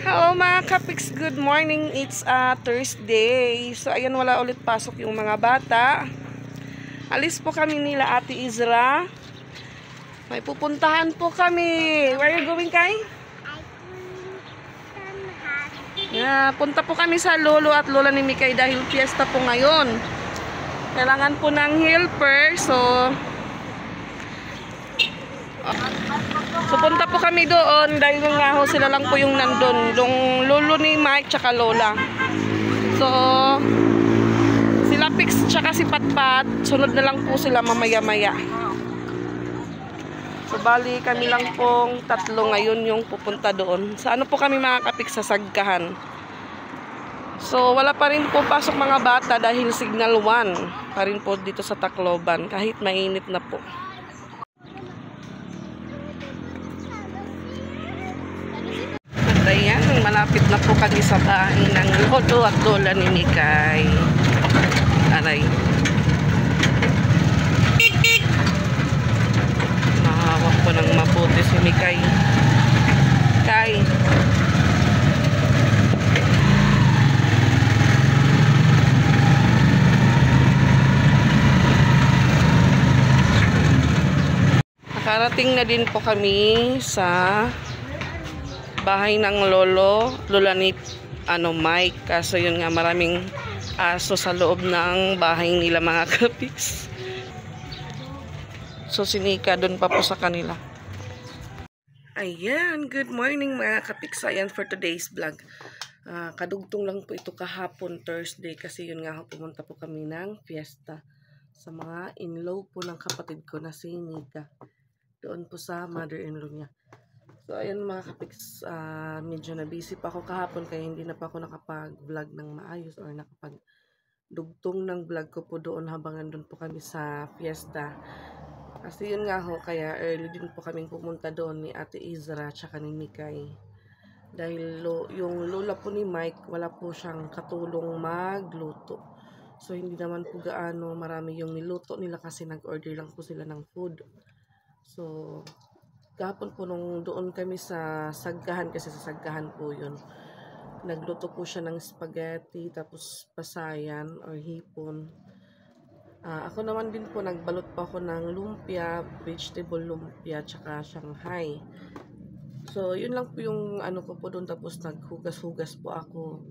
Hello mga kapiks, good morning. It's Thursday. So ayan, wala ulit pasok yung mga bata. Alis po kami nila Ate Izra. May pupuntahan po kami. Where are you going, Kai? Punta po kami sa lolo at lola ni Mikay dahil fiesta po ngayon. Kailangan po ng helper. So punta po kami doon dahil nga ho sila lang po yung nandun, yung lolo ni Mike tsaka lola. So sila Pix tsaka si Patpat, sunod na lang po sila mamaya-maya. So bali kami lang pong tatlo ngayon yung pupunta doon. Sa ano po kami mga Kapix, sa Sagkahan. So wala pa rin po pasok mga bata dahil signal 1 pa rin po dito sa Tacloban kahit mainit na po. Ayan, malapit na po kami sa bahay ng lolo at lola ni Mikay. Aray. Mahawak po ng mabuti si Mikay. Kay. Nakarating na din po kami sa bahay ng lola ni Mike. Kaso yun nga, maraming aso sa loob ng bahay nila mga Kapix. So sinika doon pa po sa kanila. Ayan, good morning mga Kapix. Ayan for today's vlog. Kadugtong lang po ito kahapon Thursday kasi yun nga pumunta po kami ng fiesta sa mga in-law po ng kapatid ko na si Nika. Doon po sa mother-in-law niya. So, ayan mga Kapix, medyo na busy pa ako kahapon kaya hindi na pa ako nakapag-vlog ng maayos or nakapag-dugtong ng vlog ko po doon habang nandun po kami sa fiesta. Kasi yun nga ho, kaya early din po kaming pumunta doon ni Ate Izra tsaka ni Mikay. Dahil yung lola po ni Mike, wala po siyang katulong magluto. So, hindi naman po gaano marami yung niluto nila kasi nag-order lang po sila ng food. So, kahapon po nung doon kami sa Sagkahan, kasi sa Sagkahan po yun, nagluto po siya ng spaghetti tapos pasayan or hipon. Ako naman din po nagbalot pa ako ng lumpia, vegetable lumpia tsaka Shanghai. So yun lang po yung ano ko po doon, tapos naghugas-hugas po ako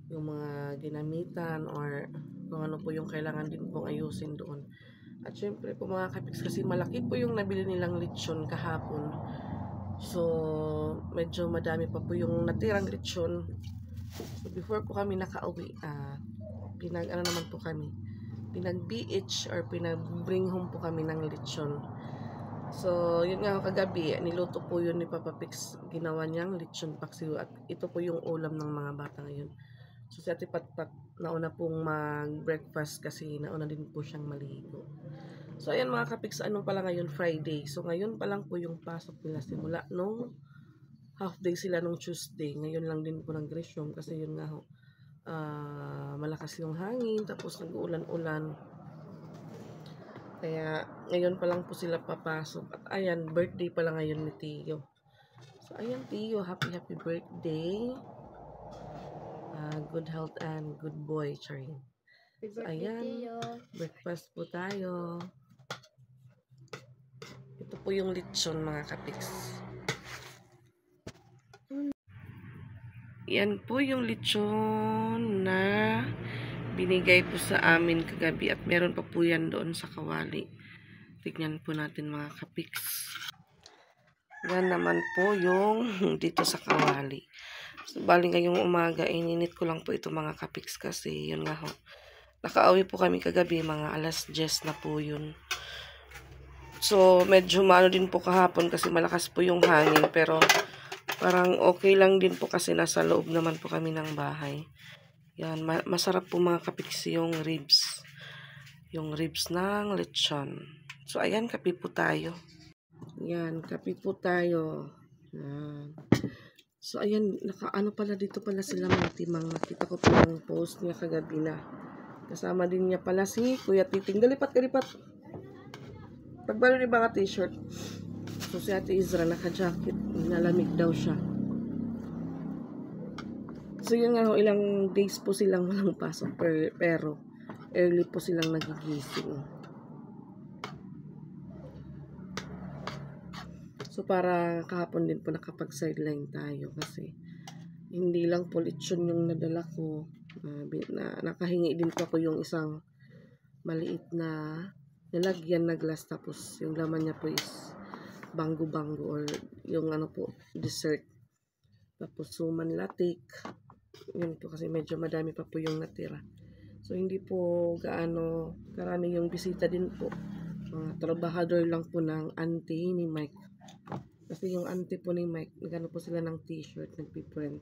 yung mga ginamitan or kung ano po yung kailangan din pong ayusin doon. At syempre po mga Kapix, kasi malaki po yung nabili nilang lechon kahapon. So, medyo madami pa po yung natirang lechon. So, before po kami nakauwi, pinag-BH or pinag-bring home po kami ng lechon. So, yun nga kagabi, niluto po yun ni Papa Pix, ginawa niyang lechon paksiw. At ito po yung ulam ng mga bata ngayon. So, si Ate Patpat, nauna pong mag-breakfast kasi nauna din po siyang maligo. So, ayan mga Kapix, ano pala ngayon? Friday. So, ngayon pa lang po yung pasok nila simula nung half day sila nung Tuesday. Ngayon lang din po nag-resume kasi yun nga ho, malakas yung hangin, tapos nag-uulan-ulan. Kaya, ngayon pa lang po sila papasok. At ayan, birthday pala ngayon ni Tio. So, ayan Tio, happy birthday. Good health and good boy, Charing. So, ayan, breakfast po tayo. Ito po yung lechon mga Kapix. Yan po yung lechon na binigay po sa amin kagabi at meron pa po yan doon sa kawali. Tignan po natin mga Kapix. Yan naman po yung dito sa kawali. So, bali ngayong umaga, ininit ko lang po ito mga Kapix kasi yun nga ho. Nakauwi po kami kagabi, mga alas 10 na po yun. So, medyo maano din po kahapon kasi malakas po yung hangin. Pero, parang okay lang din po kasi nasa loob naman po kami ng bahay. Yan, masarap po mga Kapix yung ribs. Yung ribs ng lechon. So, ayan, kape po tayo. Yan, kape po tayo. Yan. So, ayan, nakaano pala dito pala sila mga timang. Nakita ko po yung post niya kagabi na. Kasama din niya pala si Kuya Titing. Galipat. Pagbalo ni mga t-shirt. So si Ate Izra naka-jacket. Nalamig daw siya. So yun nga ho, ilang days po silang walang pasok pero early po silang nagigising. So para kahapon din po nakapag-sideline tayo kasi hindi lang po lechon yung nadala ko. Nakahingi din po ako yung isang maliit na nilagyan na glass, tapos yung laman niya po is banggo-banggo or yung ano po, dessert. Tapos suman latik. Yun po kasi medyo madami pa po yung natira. So hindi po gaano karami yung bisita din po. Mga trabahador lang po ng auntie ni Mike. Kasi yung auntie po ni Mike, nagano po sila ng t-shirt, nagpiprint.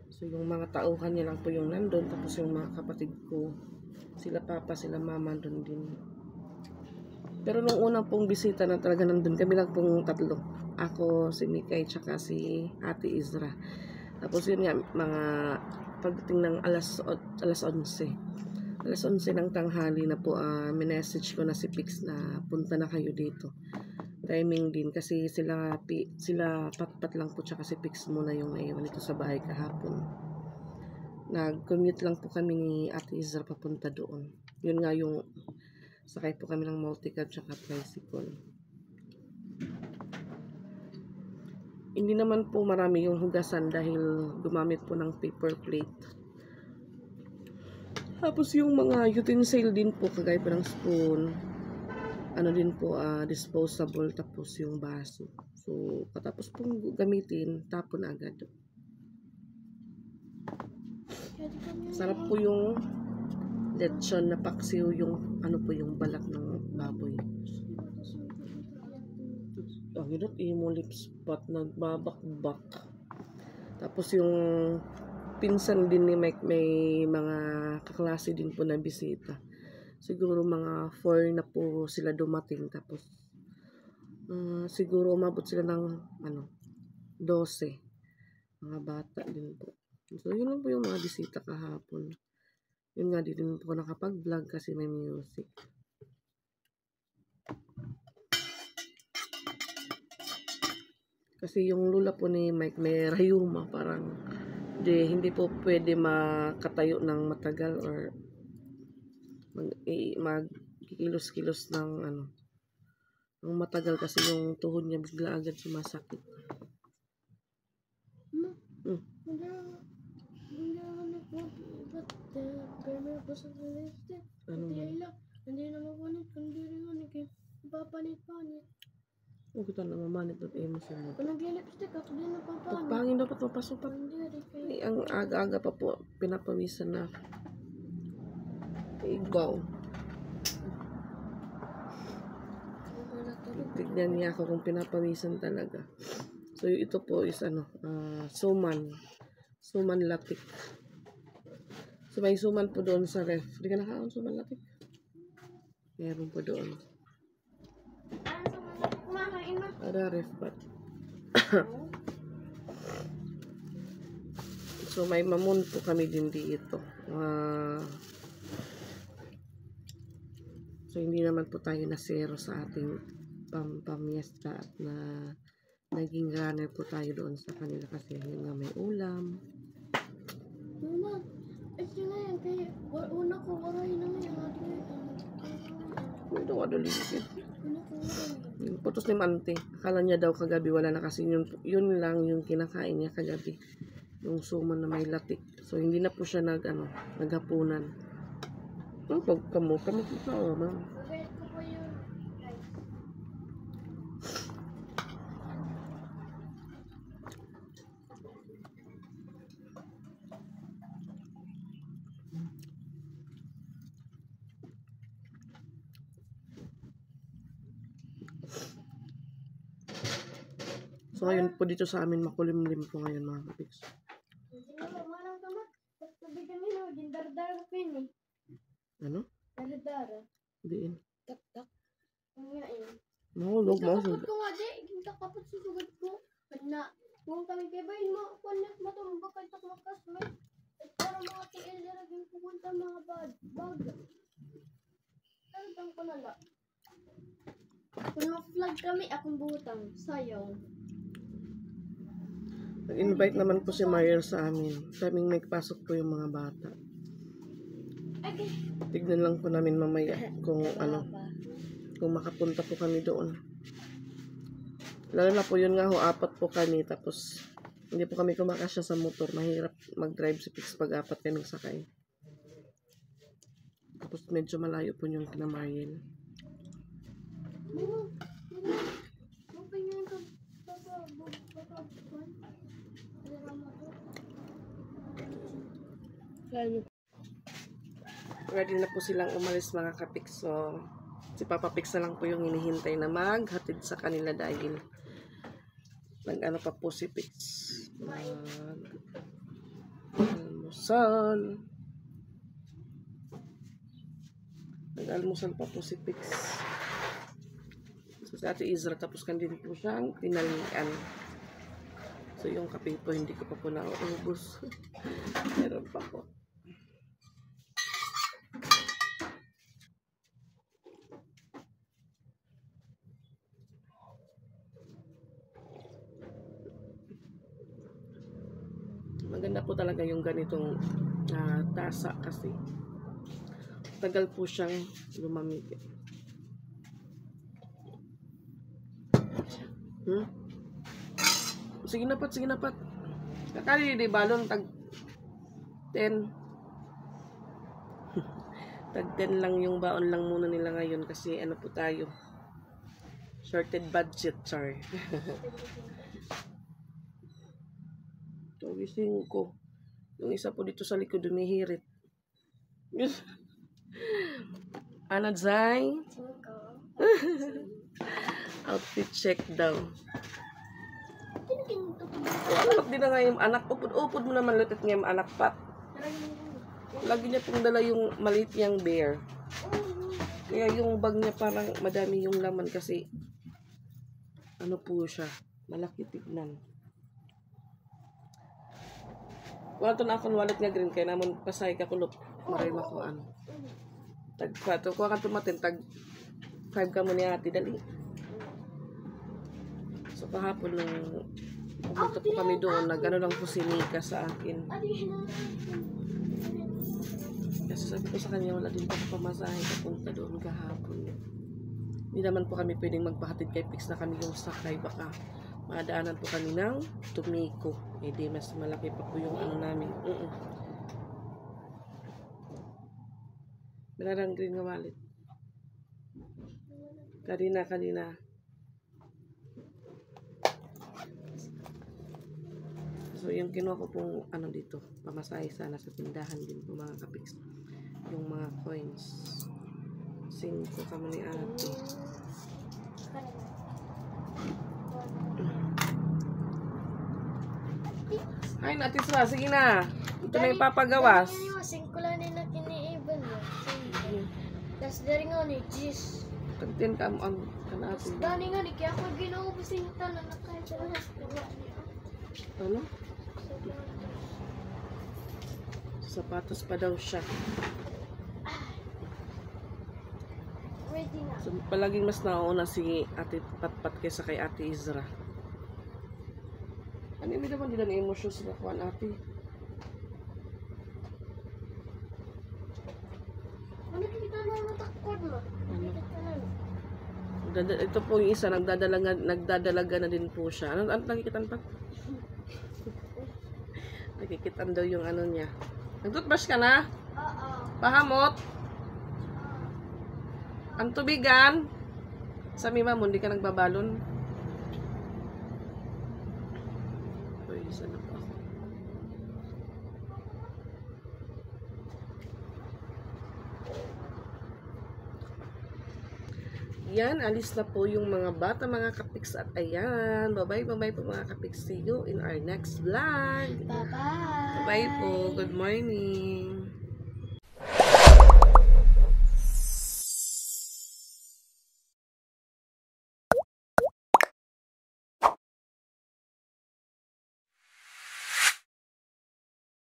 So yung mga tauhan niya lang po yung nandun, tapos yung mga kapatid ko, sila papa, sila mama doon din. Pero nung unang pong bisita na talaga nandun, kami lang pong tatlo. Ako, si Mikay, tsaka si Ate Izra. Tapos yun nga, mga pagdating ng alas 11. Alas 11 ng tanghali na po, minessage ko na si Pix na punta na kayo dito. Timing din kasi sila Patpat lang po tsaka si Pix muna yung naiwan dito sa bahay kahapon. Nag-commute lang po kami ni Ate Izra papunta doon. Yun nga yung sakay po kami ng multicab tsaka tricycle. Hindi naman po marami yung hugasan dahil gumamit po ng paper plate. Tapos yung mga utensil din po, kagaya po ng spoon, ano din po, disposable, tapos yung baso. So, katapos pong gamitin, tapon agad. Sarap po yung lechon na paksiw, yung ano po yung balat ng baboy. Ang hirap mo lips spot, nagbabakbak. Tapos yung pinsan din ni Mike, may mga kaklase din po na bisita. Siguro mga 4 na po sila dumating, tapos siguro umabot sila ng 12. Mga bata din po. So yun lang po yung mga bisita kahapon. Yun nga, din po nakapag-vlog kasi may music. Kasi yung lula po ni Mike may rayuma, parang hindi po pwede makatayo ng matagal or magkikilos-kilos ng ng matagal kasi yung tuhod niya bigla agad sumasakit. Hindi na mapanit, kundi rin nga papanit-panit. Huwag kita na mamanit at emosin mo. Kung nag-lipstick ako, di na papanit. Pagpangin dapat mapasupat. Ay, ang aga-aga pa po, pinapawisan na. Igbaw. Tignan niya ako kung pinapawisan talaga. So, ito po is suman latik. So, may suman po doon sa ref. Hindi ka nakaon suman latik? Meron po doon. Ada ref bat. So, may mamon po kami din dito. So, hindi naman po tayo nasero sa ating pamiesta at naging runner po tayo doon sa kanila kasi yun nga may ulam. Mama, ito na yan. Kaya una ko waray na ngayon. Ito nga daligid. Putos ni Mante. Akala niya daw kagabi wala na kasi yun lang yung kinakain niya kagabi. Yung suman na may latik. So, hindi na po siya naghapunan. Pag kamo pa ma'am. So, ngayon po dito sa amin, makulimlim po ngayon mga kapiks. Ano? Dara-dara. Diin. Tak-tak. Ang nga yun. Mahulog, Kapag ko nga di, ginta kapag susugod ko. Na, kung kami kibay mo, kunik mo itong bakay takmakas mo. Para mga tiil na naging pupunta mga bag. Tantang ko nala. Kung mag-vlog kami, akong butang. Sayaw. Nag-invite naman po si Mariel sa amin. Kaming may pasok po yung mga bata. Tignan lang po namin mamaya kung kung makapunta po kami doon. Lalo na po yun nga ho, 4 po kami. Tapos hindi po kami kumakasya sa motor. Mahirap mag-drive si Pix pag 4 kami sakay. Tapos medyo malayo po yung kina Mariel. Ready na po silang umalis mga kapix. So, si Papa Pix na lang po yung hinihintay na maghatid sa kanila dahil nag-ano pa po si Pix. Almusal. Nag-almusal pa po si Pix. So, si Ate Izra tapos din po siyang tinalian. So, yung kape po hindi ko pa po naubos. Meron pa po. Maganda po talaga yung ganitong tasa kasi tagal po siyang lumamig. Sige na pat, sige na pat. Kakali di balon tag 10. Tag 10 lang yung baon lang muna nila ngayon kasi ano po tayo. Shorted budget, sorry. Gising ko. Yung isa po dito sa likod dumihirit. Ano, Zay? Outfit check daw. Wala din na nga yung anak. Upod mo naman lupit nga yung anak pa. Lagi niya pong dala yung maliit niyang bear. Kaya yung bag niya parang madami yung laman kasi ano po siya. Malaki tignan. Wala to na akong wallet nga green kaya naman pasay ka kulop. Maray ko ano. Tag 4. Kuha ka tumatin. Tag 5 ka mo ni ate. Dali. So kahapon nung pumunta po kami doon. Nag-ano lang po si Nika sa akin. Kasi sabi ko sa kanya wala din pa pamasahe kapunta doon kahapon. Hindi naman po kami pwedeng magpahatid kay Pix na kami yung sakay. Baka madaanan po kami ng Tumiko. Di mas malaki pa po yung ano namin. Meron green nga wallet. Kanina. So yung kinuha ko pong ano dito. Pamasahe sana sa tindahan din po mga kapix. Yung mga coins. 5 kami ni ate. Ay, natin sa. Sige na. Ito na yung papagawas. Dali nga, 5 lang nila kiniiban mo. Tapos dari nga ni Jis. Tagtin ka ang kanapin. Dali nga ni, kaya ako ginaubusin yung tanan na kahit sa lahat. Ano? Sapatos pa daw siya. Ready na. So, palaging mas nauna si Ate Patpat kaysa kay Ate Izra. Ano yung naman din na emosyon sa nakuhan ate? Ano kita na matakot mo? Ito po yung isa, nagdadalaga na din po siya. Ano nakikitan pa? Nakikitan daw yung ano niya. Nagtutbrush ka na? Oo. Pahamot? Ang tubigan? Sa mima mo, hindi ka nagbabalon? Isa na po ako. Yan, alis na po yung mga bata, mga kapiks. At ayan, bye-bye po mga kapiks. See you in our next vlog. Bye-bye. Bye po. Good morning.